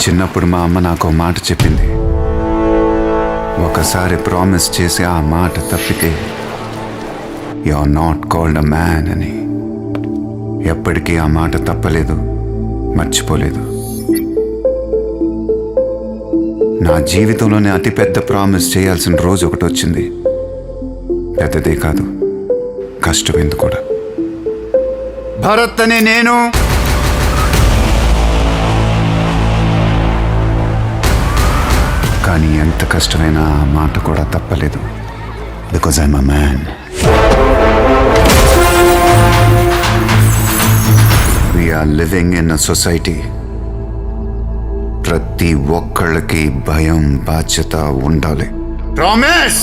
చిన్నప్పుడు మా అమ్మ నాకు ఓ మాట చెప్పింది. ఒకసారి ప్రామిస్ చేసి ఆ మాట తప్పితే you are not called a man అని. ఎప్పటికీ ఆ మాట తప్పలేదు, మర్చిపోలేదు. నా జీవితంలోనే అతిపెద్ద ప్రామిస్ చేయాల్సిన రోజు ఒకటి వచ్చింది. పెద్దదే కాదు, కష్టమైంది కూడా. భరత్ అనే నేను కానీ ఎంత కష్టమైనా ఆ మాట కూడా తప్పలేదు. Because I'm a man. We are living in a society. ప్రతి ఒక్కళ్ళకి భయం, బాధ్యత ఉండాలి. ప్రామిస్.